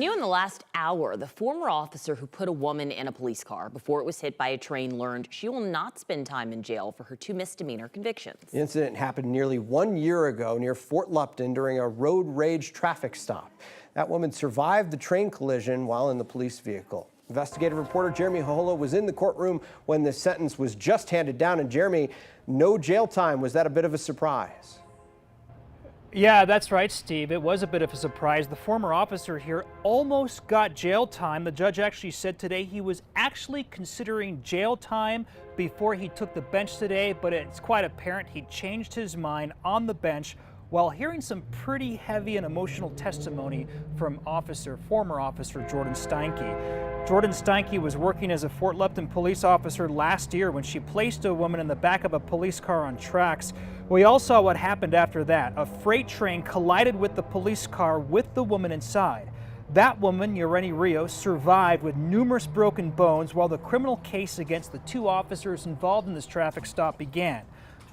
New in the last hour, the former officer who put a woman in a police car before it was hit by a train learned she will not spend time in jail for her 2 misdemeanor convictions. The incident happened nearly 1 year ago near Fort Lupton during a road rage traffic stop. That woman survived the train collision while in the police vehicle. Investigative reporter Jeremy Hohola was in the courtroom when the sentence was just handed down. And Jeremy, no jail time. Was that a bit of a surprise? Yeah, that's right, Steve. It was a bit of a surprise. The former officer here almost got jail time. The judge actually said today he was actually considering jail time before he took the bench today, but it's quite apparent he changed his mind on the bench while hearing some pretty heavy and emotional testimony from former officer Jordan Steinke. Jordan Steinke was working as a Fort Lupton police officer last year when she placed a woman in the back of a police car on tracks. We all saw what happened after that. A freight train collided with the police car with the woman inside. That woman, Yoreni Rios, survived with numerous broken bones while the criminal case against the 2 officers involved in this traffic stop began.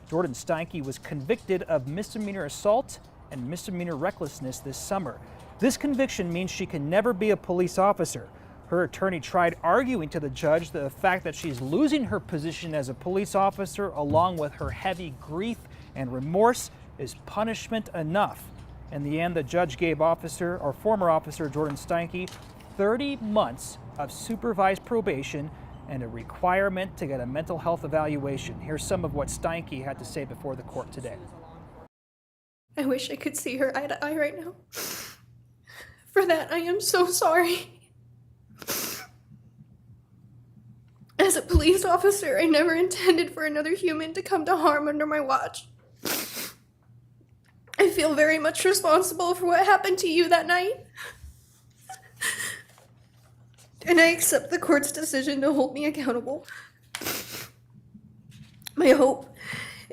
Jordan Steinke was convicted of misdemeanor assault and misdemeanor recklessness this summer. This conviction means she can never be a police officer. Her attorney tried arguing to the judge the fact that she's losing her position as a police officer along with her heavy grief and remorse is punishment enough. In the end, the judge gave former officer Jordan Steinke 30 months of supervised probation and a requirement to get a mental health evaluation. Here's some of what Steinke had to say before the court today. I wish I could see her eye to eye right now. For that, I am so sorry. As a police officer, I never intended for another human to come to harm under my watch. I feel very much responsible for what happened to you that night. And I accept the court's decision to hold me accountable. My hope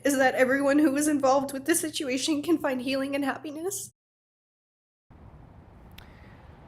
is that everyone who was involved with this situation can find healing and happiness.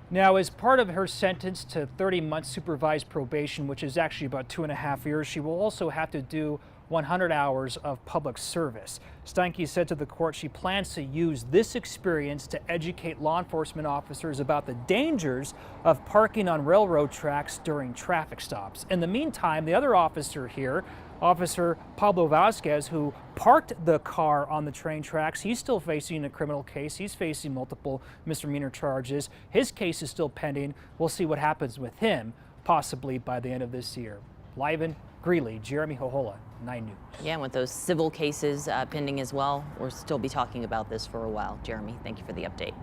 Now, as part of her sentence to 30 months supervised probation, which is actually about 2.5 years, she will also have to do 100 hours of public service. Steinke said to the court she plans to use this experience to educate law enforcement officers about the dangers of parking on railroad tracks during traffic stops. In the meantime, the other officer here, Officer Pablo Vasquez, who parked the car on the train tracks, he's still facing a criminal case. He's facing multiple misdemeanor charges. His case is still pending. We'll see what happens with him, possibly by the end of this year. Live in Greeley, Jeremy Hohola, 9 News. Yeah, and with those civil cases pending as well, we'll still be talking about this for a while. Jeremy, thank you for the update.